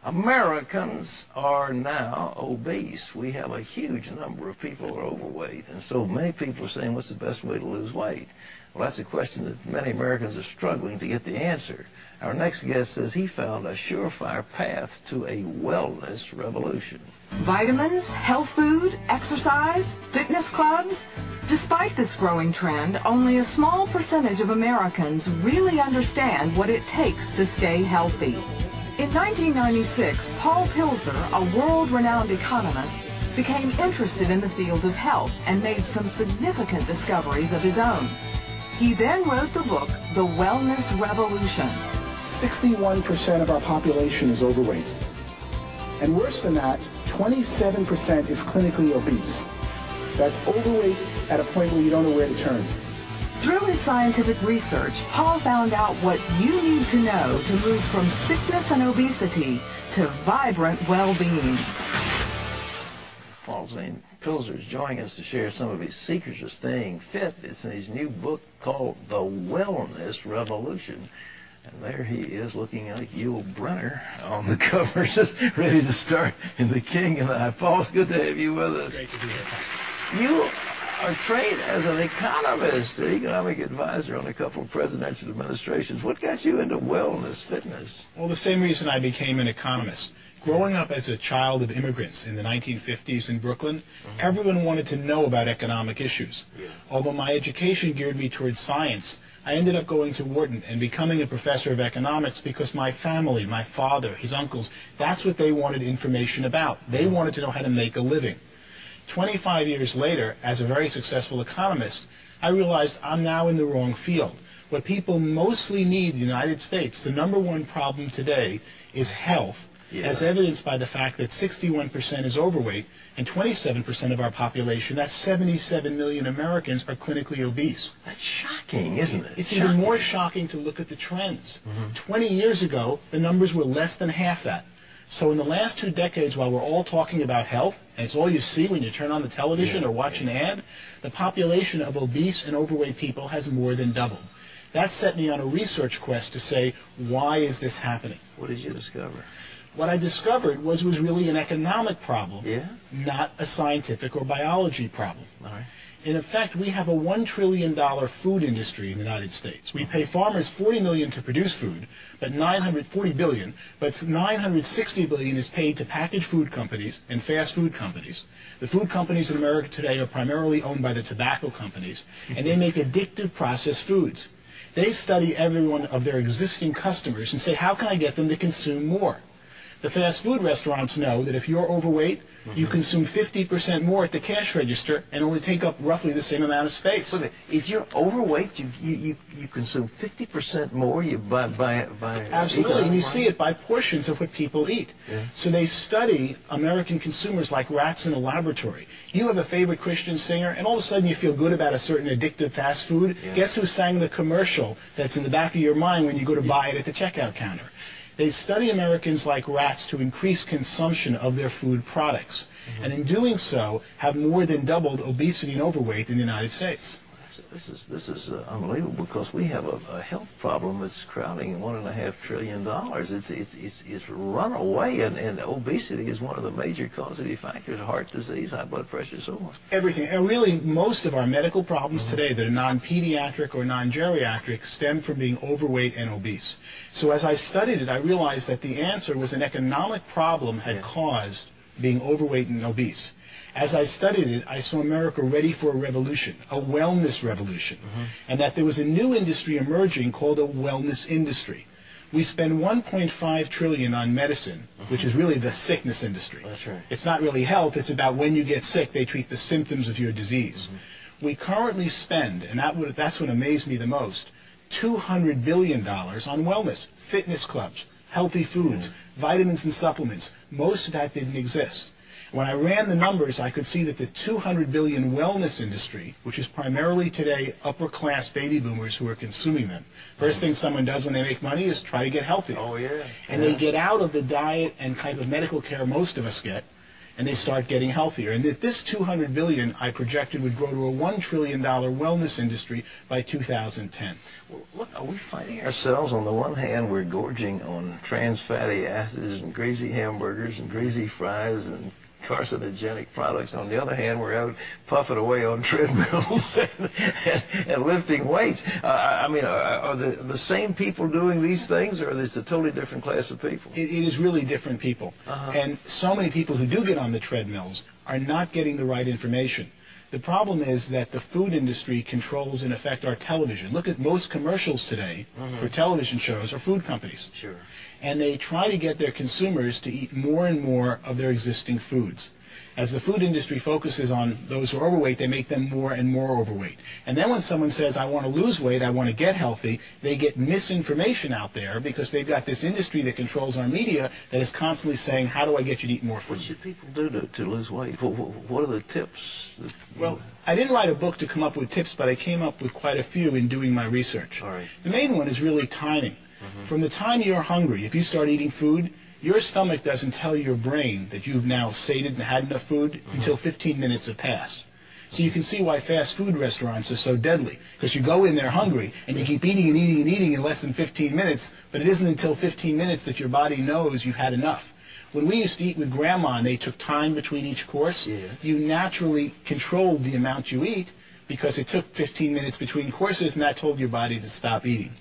Americans are now obese. We have a huge number of people who are overweight, and so many people are saying, what's the best way to lose weight? Well, that's a question that many Americans are struggling to get the answer. Our next guest says he found a surefire path to a wellness revolution. Vitamins, health food, exercise, fitness clubs. Despite this growing trend, only a small percentage of Americans really understand what it takes to stay healthy. In 1996, Paul Pilzer, a world-renowned economist, became interested in the field of health and made some significant discoveries of his own. He then wrote the book, The Wellness Revolution. 61% of our population is overweight. And worse than that, 27% is clinically obese. That's overweight at a point where you don't know where to turn. Through his scientific research, Paul found out what you need to know to move from sickness and obesity to vibrant well-being. Paul Zane Pilzer is joining us to share some of his secrets of staying fit. It's in his new book called The Wellness Revolution. And there he is looking like Yul Brynner on the cover, just ready to start in The King and I. Paul, it's good to have you with us. It's great to be here. You are trained as an economist, an economic advisor on a couple of presidential administrations. What got you into wellness, fitness? Well, the same reason I became an economist. Growing up as a child of immigrants in the 1950s in Brooklyn, everyone wanted to know about economic issues. Although my education geared me towards science, I ended up going to Wharton and becoming a professor of economics because my family, my father, his uncles, that's what they wanted information about. They wanted to know how to make a living. 25 years later, as a very successful economist, I realized I'm now in the wrong field. What people mostly need in the United States, the #1 problem today, is health, as evidenced by the fact that 61% is overweight and 27% of our population, that's 77 million Americans, are clinically obese. That's shocking, isn't it? It's even more shocking to look at the trends. 20 years ago, the numbers were less than half that. So in the last 2 decades, while we're all talking about health, and it's all you see when you turn on the television or watch an ad, the population of obese and overweight people has more than doubled. That set me on a research quest to say, why is this happening? What did you discover? What I discovered was it was really an economic problem, not a scientific or biology problem. All right. In effect, we have a $1 trillion food industry in the United States. We pay farmers $40 million to produce food, but $940 billion, but $960 billion is paid to packaged food companies and fast food companies. The food companies in America today are primarily owned by the tobacco companies, and they make addictive processed foods. They study every one of their existing customers and say, how can I get them to consume more? The fast food restaurants know that if you're overweight, you consume 50% more at the cash register and only take up roughly the same amount of space. If you're overweight, you consume 50% more. You buy Absolutely, and you see it by portions of what people eat. So they study American consumers like rats in a laboratory. You have a favorite Christian singer, and all of a sudden you feel good about a certain addictive fast food. Guess who sang the commercial that's in the back of your mind when you go to buy it at the checkout counter? They study Americans like rats to increase consumption of their food products, and in doing so have more than doubled obesity and overweight in the United States. This is unbelievable, because we have a health problem that's crowding $1.5 trillion. It's run away, and obesity is one of the major causative factors: heart disease, high blood pressure, so on. Everything, and really most of our medical problems today that are non-pediatric or non-geriatric stem from being overweight and obese. So as I studied it, I realized that the answer was an economic problem had caused being overweight and obese. As I studied it, I saw America ready for a revolution, a wellness revolution, and that there was a new industry emerging called a wellness industry. We spend $1.5 trillion on medicine, which is really the sickness industry. That's right. It's not really health, it's about when you get sick, they treat the symptoms of your disease. We currently spend, and that's what amazed me the most, $200 billion on wellness, fitness clubs, healthy foods, vitamins and supplements. Most of that didn't exist. When I ran the numbers, I could see that the $200 billion wellness industry, which is primarily today upper-class baby boomers who are consuming them, first thing someone does when they make money is try to get healthy. Oh, yeah. And they get out of the diet and kind of medical care most of us get, and they start getting healthier. And that this $200 billion I projected would grow to a $1 trillion wellness industry by 2010. Well, look, are we finding ourselves, on the one hand, we're gorging on trans fatty acids and greasy hamburgers and greasy fries and carcinogenic products. On the other hand, we're out puffing away on treadmills and lifting weights. I mean, are the same people doing these things, or is it a totally different class of people? It is really different people. And so many people who do get on the treadmills are not getting the right information. The problem is that the food industry controls, in effect, our television. Look at most commercials today for television shows are food companies. Sure. And they try to get their consumers to eat more and more of their existing foods. As the food industry focuses on those who are overweight, they make them more and more overweight. And then when someone says, I want to lose weight, I want to get healthy, they get misinformation out there because they've got this industry that controls our media that is constantly saying, how do I get you to eat more food? What should people do to lose weight? What are the tips? Well, I didn't write a book to come up with tips, but I came up with quite a few in doing my research. All right. The main one is really timing. From the time you're hungry, if you start eating food, your stomach doesn't tell your brain that you've now sated and had enough food until 15 minutes have passed. So you can see why fast food restaurants are so deadly, because you go in there hungry and you keep eating and eating and eating in less than 15 minutes, but it isn't until 15 minutes that your body knows you've had enough. When we used to eat with Grandma and they took time between each course, you naturally controlled the amount you eat because it took 15 minutes between courses, and that told your body to stop eating.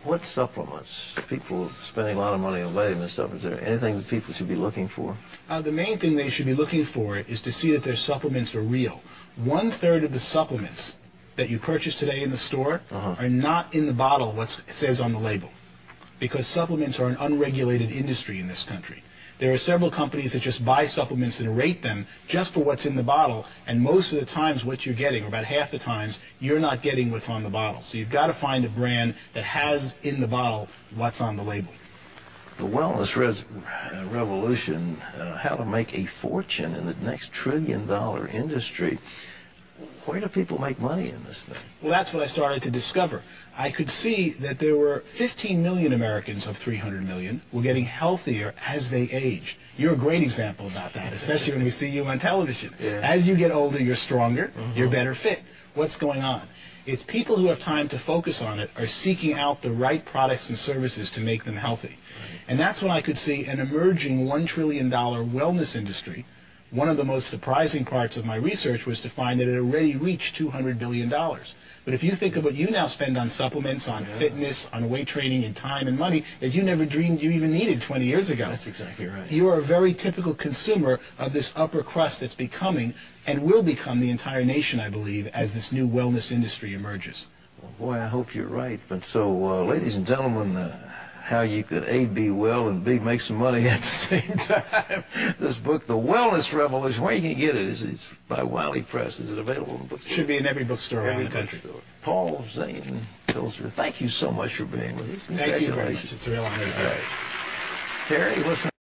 What supplements? People spending a lot of money on vitamin supplements. Is there anything that people should be looking for? The main thing they should be looking for is to see that their supplements are real. 1/3 of the supplements that you purchase today in the store are not in the bottle what says on the label, because supplements are an unregulated industry in this country. There are several companies that just buy supplements and rate them just for what's in the bottle, and most of the times what you're getting, or about half the times, you're not getting what's on the bottle. So you've got to find a brand that has in the bottle what's on the label. The Wellness Revolution, how to make a fortune in the next trillion-dollar industry. Where do people make money in this thing? Well, that's what I started to discover. I could see that there were 15 million Americans of 300 million were getting healthier as they aged. You're a great example about that, especially when we see you on television. As you get older, you're stronger, you're better fit. What's going on? It's people who have time to focus on it are seeking out the right products and services to make them healthy. And that's when I could see an emerging $1 trillion wellness industry. One of the most surprising parts of my research was to find that it already reached $200 billion. But if you think of what you now spend on supplements, on fitness, on weight training, and time and money that you never dreamed you even needed 20 years ago. That's exactly right. You are a very typical consumer of this upper crust that's becoming and will become the entire nation, I believe, as this new wellness industry emerges. Well, boy, I hope you're right. But so, ladies and gentlemen, how you could A, be well, and B, make some money at the same time. This book, The Wellness Revolution, where you can get it? It's by Wiley Press. Is it available in the bookstore? Should be in every bookstore around the country. Paul Zane Pilser, thank you so much for being with us. Thank you very much. It's a real honor. All right. Terry, what's